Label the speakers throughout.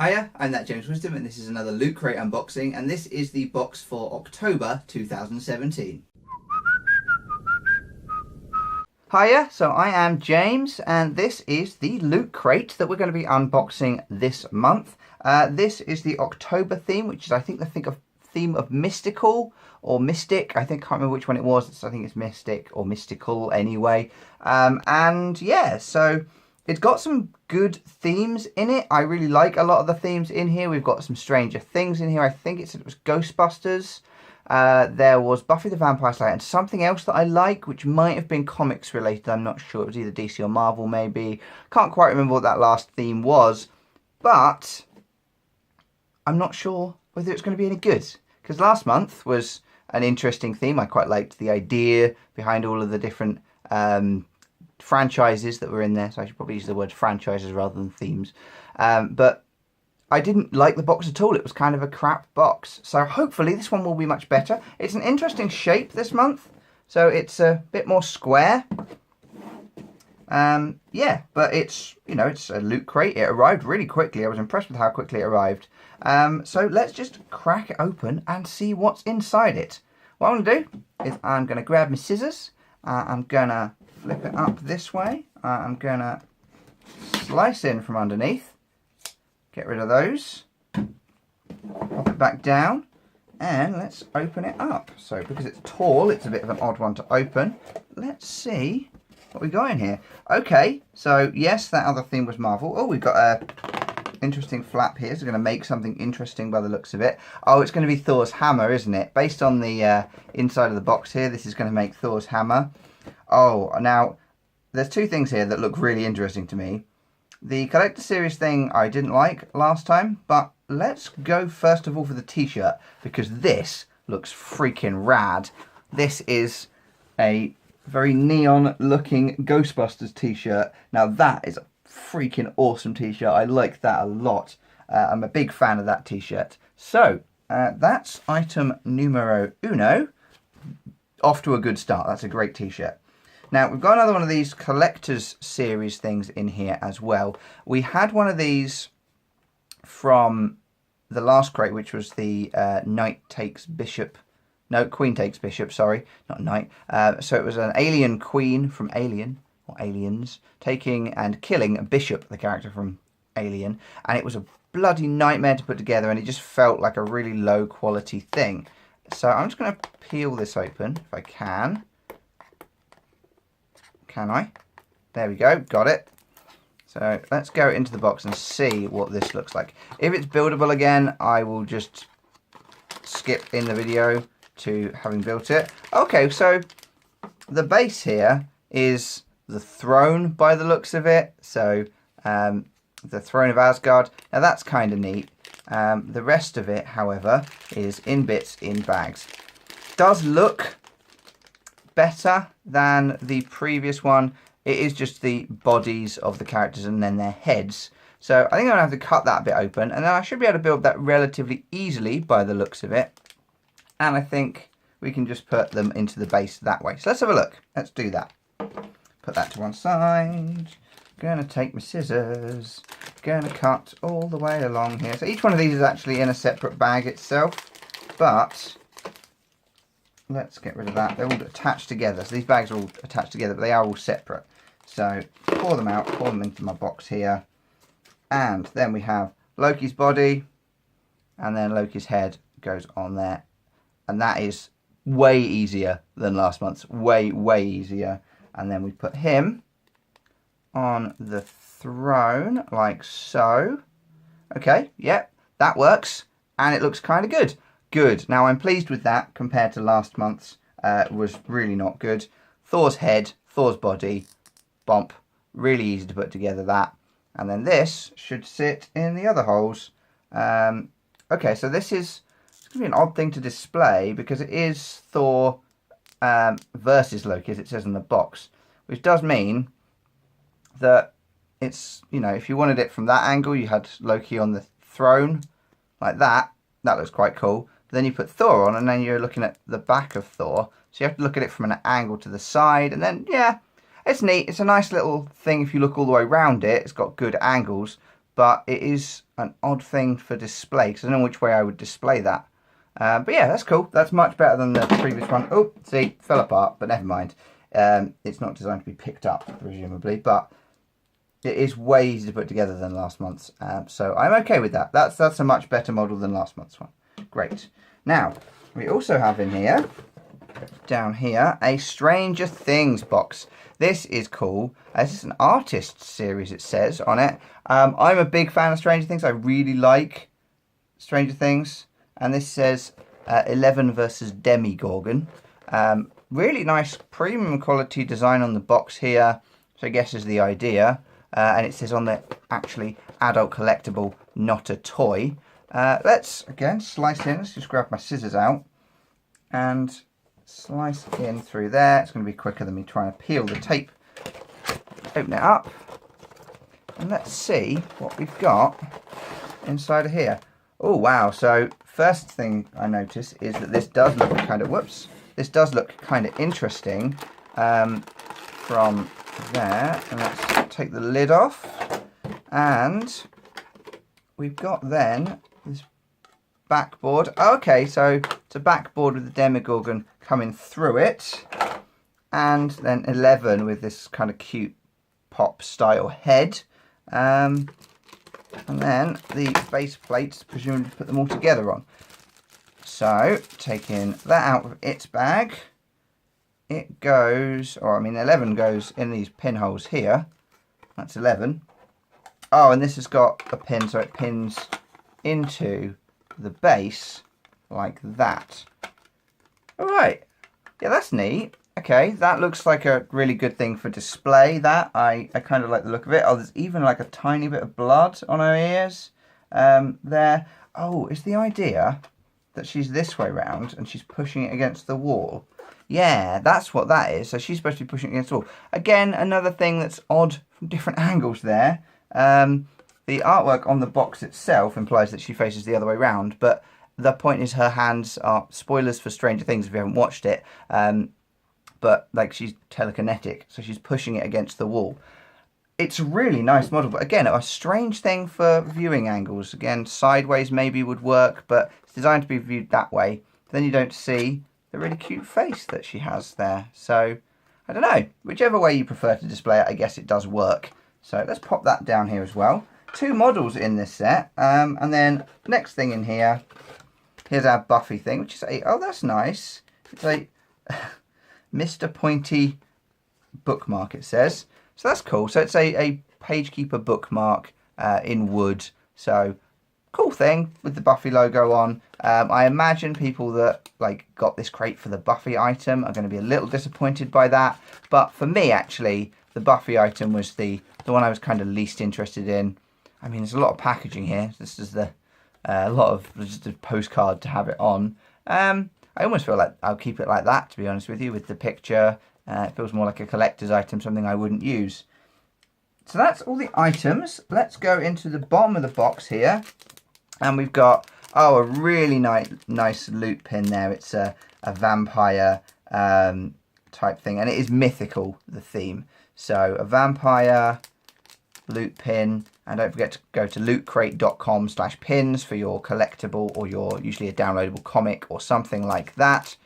Speaker 1: Hiya, I'm that James Wisdom and this is another Loot Crate unboxing, and this is the box for October 2017. Hiya, so I am James and this is the Loot Crate that we're going to be unboxing this month. This is the October theme, which is I think the theme of Mythical or Mystic. I can't remember which one it was. I think it's Mystic or Mystical anyway. And yeah, so it's got some good themes in it. I really like a lot of the themes in here. We've got some Stranger Things in here. I think it was Ghostbusters. There was Buffy the Vampire Slayer and something else that I like, which might have been comics related. I'm not sure. It was either DC or Marvel maybe. Can't quite remember what that last theme was. But I'm not sure whether it's going to be any good. Because last month was an interesting theme. I quite liked the idea behind all of the different franchises that were in there, so I should probably use the word franchises rather than themes. But I didn't like the box at all. It was kind of a crap box. So hopefully this one will be much better. It's an interesting shape this month, so it's a bit more square. Yeah, but it's, you know, it's a Loot Crate. It arrived really quickly. I was impressed with how quickly it arrived. So let's just crack it open and see what's inside it. What I'm going to do is I'm going to grab my scissors. I'm going to flip it up this way. I'm going to slice in from underneath. Get rid of those. Pop it back down. And let's open it up. So because it's tall, it's a bit of an odd one to open. Let's see what we got in here. Okay, so yes, that other theme was Marvel. Oh, we've got a interesting flap here. It's going to make something interesting by the looks of it. Oh, it's going to be Thor's hammer, isn't it? Based on the inside of the box here, this is going to make Thor's hammer. Oh, now, there's two things here that look really interesting to me. The Collector Series thing I didn't like last time, but let's go first of all for the t-shirt, because this looks freaking rad. This is a very neon looking Ghostbusters t-shirt. Now that is a freaking awesome t-shirt. I like that a lot. I'm a big fan of that t-shirt. So that's item numero uno. Off to a good start. That's a great t-shirt. Now we've got another one of these Collector's Series things in here as well. We had one of these from the last crate, which was the Knight Takes Bishop. No, Queen Takes Bishop, sorry. Not Knight. So it was an alien queen from Alien, or Aliens, taking and killing a bishop, the character from Alien. And it was a bloody nightmare to put together, and it just felt like a really low quality thing. So I'm just going to peel this open, if I can. Can I? There we go, got it. So let's go into the box and see what this looks like. If it's buildable again, I will just skip in the video to having built it. Okay, so the base here is the throne by the looks of it. So the throne of Asgard. Now that's kind of neat. The rest of it, however, is in bits in bags. Does look better than the previous one. It is just the bodies of the characters and then their heads. So I think I'm going to have to cut that bit open, and then I should be able to build that relatively easily by the looks of it. And I think we can just put them into the base that way. So let's have a look. Let's do that. Put that to one side. Going to take my scissors. Going to cut all the way along here. So each one of these is actually in a separate bag itself. But let's get rid of that. They're all attached together. So these bags are all attached together, but they are all separate. So pour them out, pour them into my box here. And then we have Loki's body. And then Loki's head goes on there. And that is way easier than last month's. Way, way easier. And then we put him on the throne, like so. Okay, yep, that works. And it looks kind of good. Good. Now, I'm pleased with that compared to last month's. Was really not good. Thor's head, Thor's body, bump. Really easy to put together, that. And then this should sit in the other holes. Okay, so this is... It's going to be an odd thing to display because it is Thor versus Loki, as it says in the box. Which does mean that it's, you know, if you wanted it from that angle, you had Loki on the throne, like that. That looks quite cool. But then you put Thor on, and then you're looking at the back of Thor. So you have to look at it from an angle to the side. And then, yeah, it's neat. It's a nice little thing if you look all the way around it. It's got good angles. but it is an odd thing for display, because I don't know which way I would display that. But yeah, that's cool. That's much better than the previous one. Oh, see, fell apart, but never mind. It's not designed to be picked up, presumably, but it is way easier to put together than last month's. So I'm okay with that. That's a much better model than last month's one. Great. Now, we also have in here, down here, a Stranger Things box. This is cool. This is an artist series, it says on it. I'm a big fan of Stranger Things. I really like Stranger Things. And this says 11 versus Demogorgon. Really nice premium quality design on the box here. So I guess is the idea. And it says on the actually adult collectible, not a toy. Let's, again, slice in. Let's just grab my scissors out. And slice in through there. It's going to be quicker than me trying to peel the tape. Open it up. And let's see what we've got inside of here. Oh, wow. So first thing I notice is that this does look kind of, this does look kind of interesting from there. And let's take the lid off. And we've got then this backboard. Okay, so it's a backboard with the Demogorgon coming through it. And then 11 with this kind of cute pop style head. And then the base plates, presumably put them all together on. So, taking that out of its bag, it goes, or I mean 11 goes in these pinholes here. That's 11. Oh, and this has got a pin, so it pins into the base like that. Alright, yeah, that's neat. Okay, that looks like a really good thing for display. That I kind of like the look of it. Oh, there's even like a tiny bit of blood on her ears there. Oh, is the idea that she's this way round and she's pushing it against the wall? Yeah, that's what that is. So she's supposed to be pushing it against the wall. Again, another thing that's odd from different angles there. The artwork on the box itself implies that she faces the other way round, but the point is her hands are, spoilers for Stranger Things if you haven't watched it, but like she's telekinetic, so she's pushing it against the wall. It's a really nice model, but again, a strange thing for viewing angles. Again, sideways maybe would work, but it's designed to be viewed that way. Then you don't see the really cute face that she has there. So, I don't know. Whichever way you prefer to display it, I guess it does work. So let's pop that down here as well. 2 models in this set. And then next thing in here, here's our Buffy thing, which is a, oh, that's nice. It's a Mr. Pointy bookmark, it says. So that's cool. So it's a Page Keeper bookmark in wood. So cool thing with the Buffy logo on. I imagine people that like got this crate for the Buffy item are going to be a little disappointed by that. But for me, actually, the Buffy item was the one I was kind of least interested in. I mean, there's a lot of packaging here. This is the a lot of just a postcard to have it on. I almost feel like I'll keep it like that, to be honest with you, with the picture. It feels more like a collector's item, something I wouldn't use. So that's all the items. Let's go into the bottom of the box here. And we've got, oh, a really nice loot pin there. It's a vampire type thing. And it is mythical, the theme. So a vampire loot pin. And don't forget to go to lootcrate.com/pins for your collectible or your usually a downloadable comic or something like that.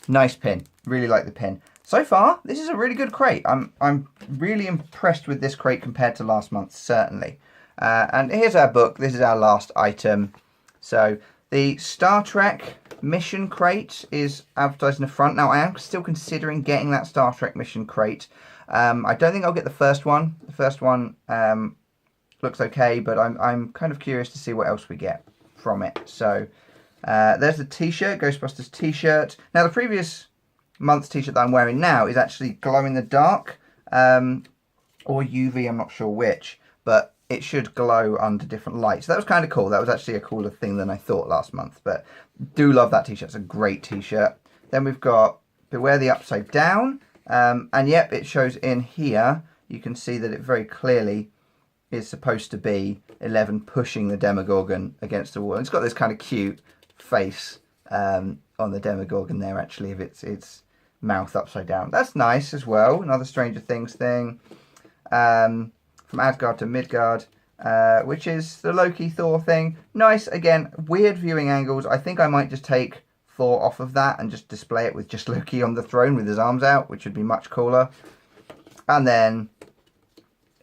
Speaker 1: Nice pin. Really like the pin. So far, this is a really good crate. I'm really impressed with this crate compared to last month, certainly. And here's our book. This is our last item. So the Star Trek mission crate is advertised in the front. Now, I am still considering getting that Star Trek mission crate. I don't think I'll get the first one. The first one looks okay, but I'm kind of curious to see what else we get from it. So there's the t-shirt, Ghostbusters t-shirt. Now the previous month's t-shirt that I'm wearing now is actually glow in the dark or UV, I'm not sure which, but it should glow under different lights. So that was kind of cool. That was actually a cooler thing than I thought last month, but do love that t-shirt. It's a great t-shirt. Then we've got Beware the Upside Down, and yep, it shows in here. You can see that it very clearly is supposed to be 11 pushing the Demogorgon against the wall. And it's got this kind of cute face on the Demogorgon there, actually, of its mouth upside down. That's nice as well. Another Stranger Things thing. From Asgard to Midgard. which is the Loki Thor thing. Nice, again, weird viewing angles. I think I might just take Thor off of that and just display it with just Loki on the throne with his arms out, which would be much cooler. And then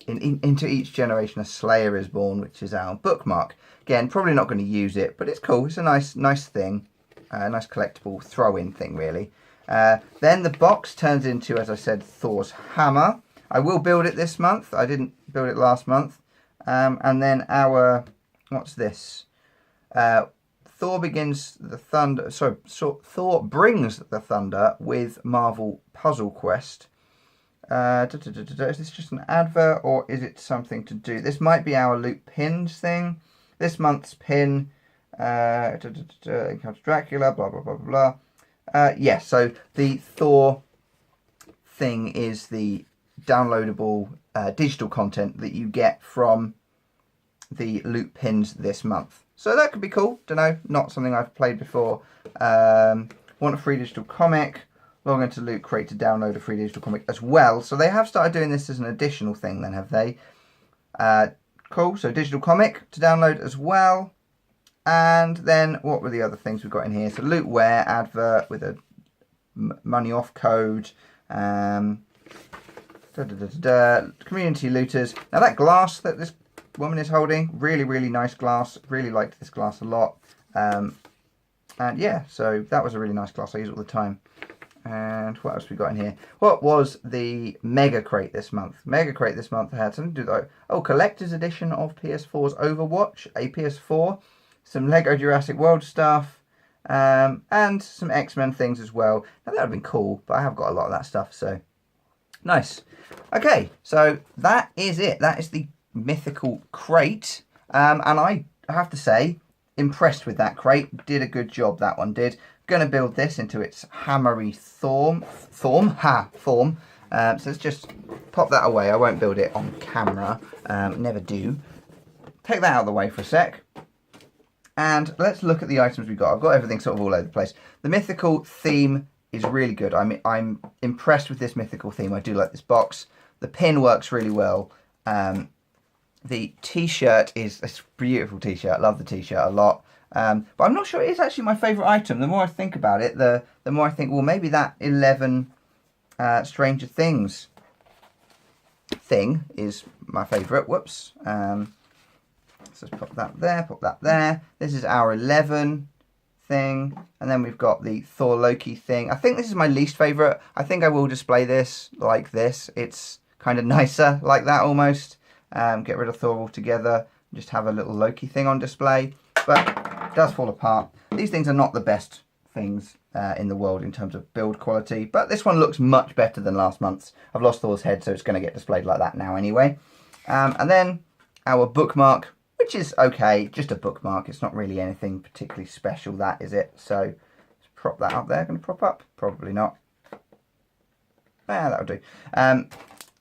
Speaker 1: into each generation a Slayer is born, which is our bookmark. Again, probably not going to use it, but it's cool. It's a nice thing, a nice collectible throw-in thing, really. Then the box turns into, as I said, Thor's hammer. I will build it this month. I didn't build it last month. And then our, what's this? Thor begins the thunder. Sorry, Thor brings the thunder with Marvel Puzzle Quest. Is this just an advert or is it something to do? This might be our loot pins thing. This month's pin. Encounter Dracula. Blah blah blah blah blah. Yeah. So the Thor thing is the downloadable digital content that you get from the loot pins this month. So that could be cool. Don't know. Not something I've played before. Want a free digital comic. Log into Lootcrate to download a free digital comic as well. So they have started doing this as an additional thing then, have they? Cool. So digital comic to download as well. And then what were the other things we've got in here? So Lootware advert with a money off code. Community looters. Now that glass that this woman is holding, really nice glass. Really liked this glass a lot. And yeah, so that was a really nice glass. I use it all the time. And what else we got in here? What was the Mega Crate this month? Mega Crate this month had something to do with, oh, collector's edition of PS4's Overwatch, a PS4, some Lego Jurassic World stuff, and some X-Men things as well. Now that would have been cool, but I have got a lot of that stuff, so nice. Okay, so that is it. That is the Mythical Crate, and I have to say, impressed with that crate. Did a good job, that one did. Going to build this into its hammery form. So let's just pop that away. I won't build it on camera, never do. Take that out of the way for a sec. And let's look at the items we've got. I've got everything sort of all over the place. The Mythical theme is really good. I'm impressed with this Mythical theme. I do like this box. The pin works really well. The t-shirt is a beautiful t-shirt. I love the t-shirt a lot. But I'm not sure it is actually my favourite item. The more I think about it, the more I think, well, maybe that 11 Stranger Things thing is my favourite. Whoops. So let's pop that there, pop that there. This is our 11 thing. And then we've got the Thor Loki thing. I think this is my least favourite. I think I will display this like this. It's kind of nicer like that almost. Get rid of Thor altogether. Just have a little Loki thing on display. But it does fall apart. These things are not the best things in the world in terms of build quality. But this one looks much better than last month's. I've lost Thor's head, so it's going to get displayed like that now anyway. And then our bookmark, which is okay. Just a bookmark. It's not really anything particularly special, that is it. So let's prop that up there. Going to prop up? Probably not. That'll do. And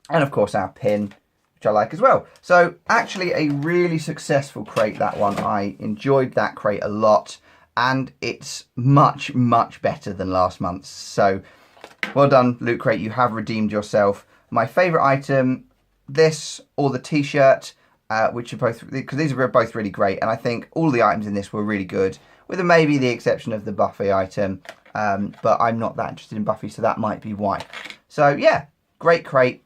Speaker 1: of course our pin, which I like as well. So actually a really successful crate, that one. I enjoyed that crate a lot, and it's much better than last month's. So well done, Loot Crate, you have redeemed yourself. My favourite item, this or the t-shirt, which are both, because these are both really great, and I think all the items in this were really good, with maybe the exception of the Buffy item, but I'm not that interested in Buffy, so that might be why. So yeah, great crate.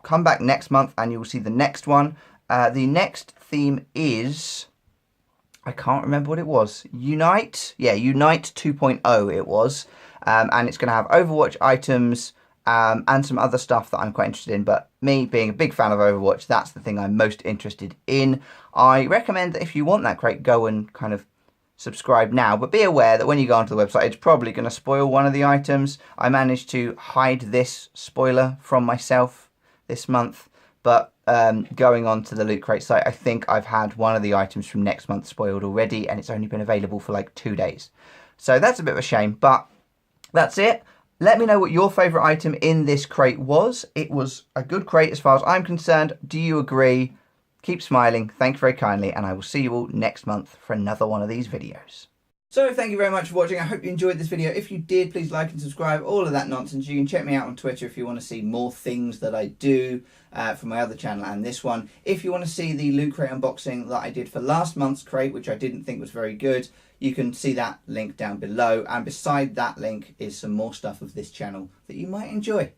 Speaker 1: Come back next month and you'll see the next one. The next theme is, I can't remember what it was. Unite? Yeah, Unite 2.0 it was. And it's going to have Overwatch items and some other stuff that I'm quite interested in. But me being a big fan of Overwatch, that's the thing I'm most interested in. I recommend that if you want that crate, go and kind of subscribe now. But be aware that when you go onto the website, it's probably going to spoil one of the items. I managed to hide this spoiler from myself this month, but going on to the Loot Crate site, I think I've had one of the items from next month spoiled already, and it's only been available for like 2 days. So that's a bit of a shame, but that's it. Let me know what your favourite item in this crate was. It was a good crate as far as I'm concerned. Do you agree? Keep smiling. Thank you very kindly, and I will see you all next month for another one of these videos. So thank you very much for watching. I hope you enjoyed this video. If you did, please like and subscribe, all of that nonsense. You can check me out on Twitter if you want to see more things that I do from my other channel and this one. If you want to see the Loot Crate unboxing that I did for last month's crate, which I didn't think was very good, you can see that link down below. And beside that link is some more stuff of this channel that you might enjoy.